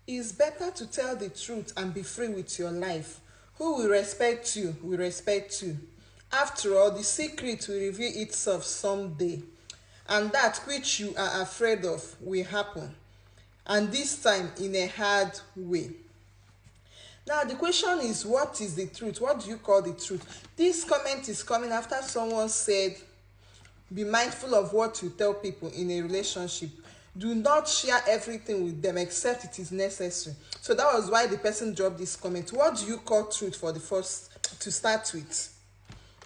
It's better to tell the truth and be free with your life. Who will respect you will respect you. After all, the secret will reveal itself someday, and that which you are afraid of will happen, and this time in a hard way. Now, the question is, what is the truth? What do you call the truth? This comment is coming after someone said, be mindful of what you tell people in a relationship. Do not share everything with them except it is necessary. So that was why the person dropped this comment. What do you call truth for the first to start with?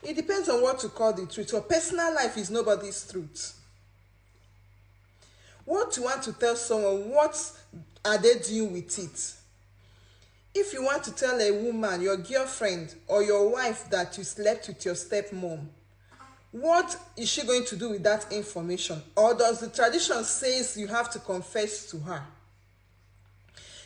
It depends on what you call the truth. Your personal life is nobody's truth. What you want to tell someone, what are they doing with it? If you want to tell a woman, your girlfriend, or your wife that you slept with your stepmom, what is she going to do with that information? Or does the tradition says you have to confess to her?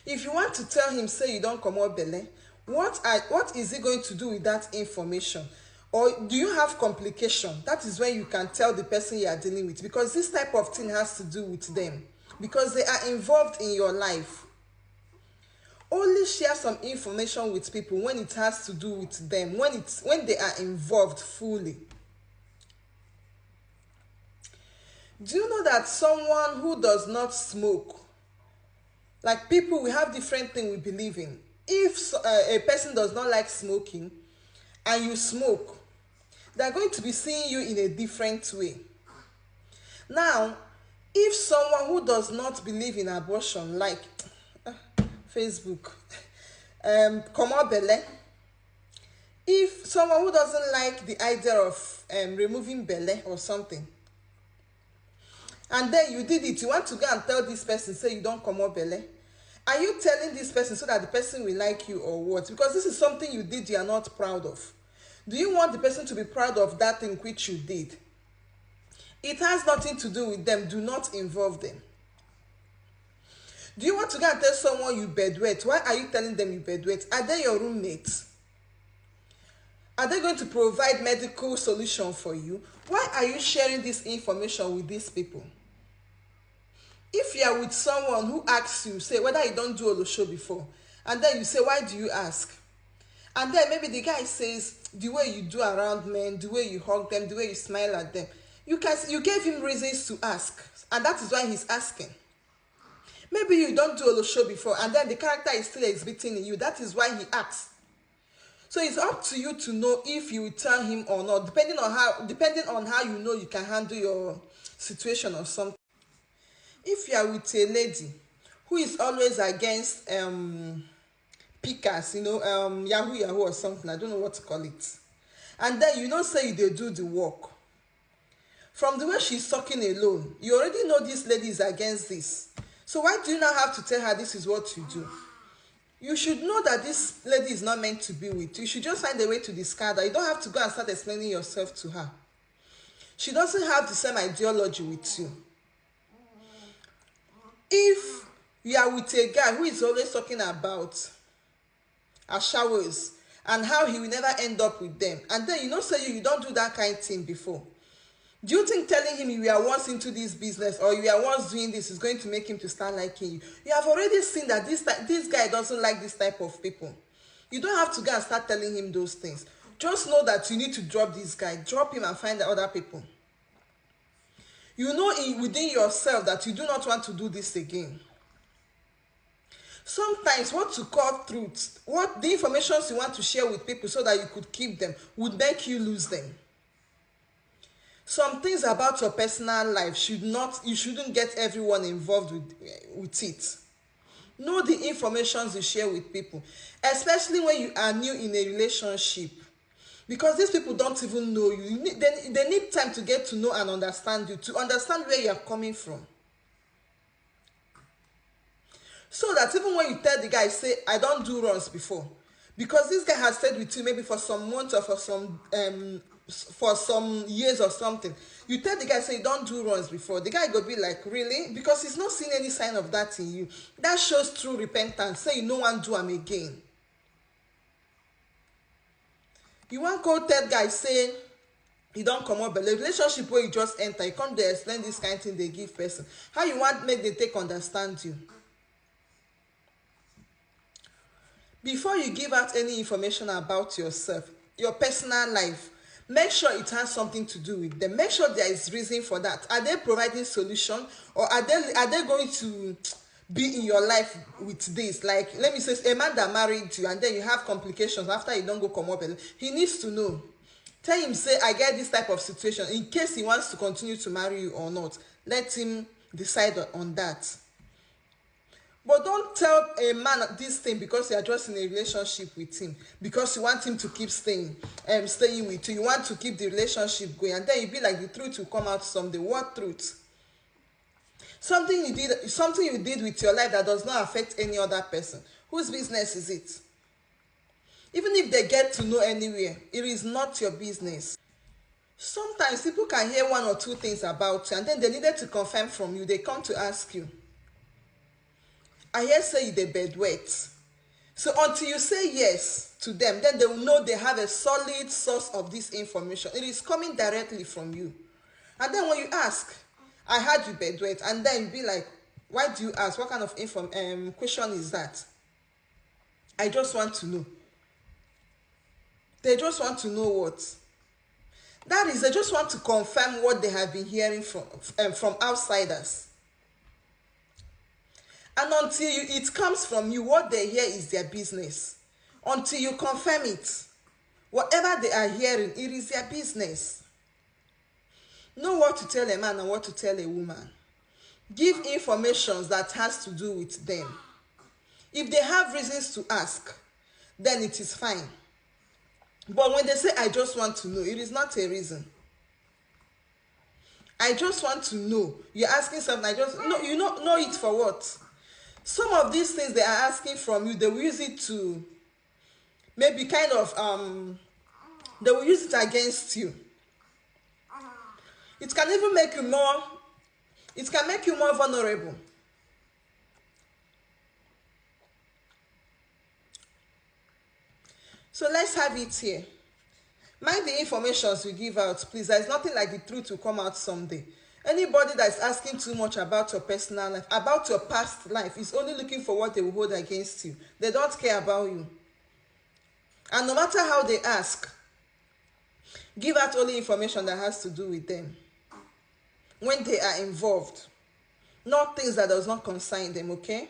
If you want to tell him, say you don't comot belle, what is he going to do with that information? Or do you have complication? That is when you can tell the person you are dealing with, because this type of thing has to do with them, because they are involved in your life. Only share some information with people when it has to do with them, when they are involved fully. Do you know that someone who does not smoke, like people, we have different things we believe in. If a person does not like smoking and you smoke, they're going to be seeing you in a different way. Now, if someone who does not believe in abortion, like Facebook, comot belle, if someone who doesn't like the idea of removing belle or something, and then you did it, you want to go and tell this person, say you don't comot belle, are you telling this person so that the person will like you or what? Because this is something you did you are not proud of. Do you want the person to be proud of that thing which you did? It has nothing to do with them. Do not involve them. Do you want to go and tell someone you bedwet? Why are you telling them you bedwet? Are they your roommates? Are they going to provide medical solution for you? Why are you sharing this information with these people? If you are with someone who asks you, say whether you don't do olosho before, and then you say, why do you ask? And then maybe the guy says, the way you do around men, the way you hug them, the way you smile at them, you gave him reasons to ask, and that is why he's asking. Maybe you don't do olosho before, and then the character is still exhibiting in you. That is why he asks. So it's up to you to know if you will tell him or not, depending on how you know you can handle your situation or something. If you are with a lady who is always against pickers, yahoo or something, I don't know what to call it, and then you don't say they do the work, from the way she's talking alone, you already know this lady is against this. So why do you now have to tell her this is what you do? You should know that this lady is not meant to be with you. You should just find a way to discard her. You don't have to go and start explaining yourself to her. She doesn't have the same ideology with you. If you are with a guy who is always talking about showers and how he will never end up with them, and then say you don't do that kind of thing before, do you think telling him you were once into this business or you were once doing this is going to make him to start liking you? You have already seen that this guy doesn't like this type of people. You don't have to go and start telling him those things. Just know that you need to drop this guy, drop him and find the other people. You know within yourself that you do not want to do this again. Sometimes what you call truth, what the informations you want to share with people so that you could keep them, would make you lose them. Some things about your personal life you shouldn't get everyone involved with it. Know the informations you share with people, especially when you are new in a relationship, because these people don't even know you. They need time to get to know and understand you, to understand where you are coming from, so that even when you tell the guy, say I don't do runs before, because this guy has stayed with you maybe for some months or for some years or something, you tell the guy, say you don't do runs before, the guy go be like, really? Because he's not seeing any sign of that in you. That shows true repentance. Say you no wan do am again. You wan go tell guy, say you don comot belle, relationship wey you just enter, you come dey explain this kind thing dey give person, how you want make dem take understand you? Before you give out any information about yourself, your personal life, make sure it has something to do with them. Make sure there is reason for that. Are they providing solution, or are they going to be in your life with this? Like, let me say a man that married you and then you have complications after you don't go come up, he needs to know. Tell him, say, I get this type of situation, in case he wants to continue to marry you or not. Let him decide on that. But don't tell a man this thing because you are just in a relationship with him, because you want him to keep staying with you. You want to keep the relationship going, and then you be like, the truth will come out someday. What truth? Something you did with your life that does not affect any other person. Whose business is it? Even if they get to know anywhere, it is not your business. Sometimes people can hear one or two things about you, and then they needed to confirm from you. They come to ask you, I hear say you dey bedwet. So until you say yes to them, then they will know they have a solid source of this information. It is coming directly from you. And then when you ask, I heard you bedwet, and then you be like, why do you ask? What kind of question is that? I just want to know. They just want to know what? That is, they just want to confirm what they have been hearing from outsiders. And until it comes from you, what they hear is their business. Until you confirm it, whatever they are hearing, it is their business. Know what to tell a man and what to tell a woman. Give information that has to do with them. If they have reasons to ask, then it is fine. But when they say, I just want to know, it is not a reason. I just want to know. You're asking something, you know it for what? Some of these things they are asking from you, they will use it to maybe kind of, they will use it against you. It can even make you more, it can make you more vulnerable. So let's have it here. Mind the informations we give out, please. There is nothing like the truth will come out someday. Anybody that is asking too much about your personal life, about your past life, is only looking for what they will hold against you. They don't care about you. And no matter how they ask, give out only information that has to do with them. When they are involved, not things that does not concern them, okay?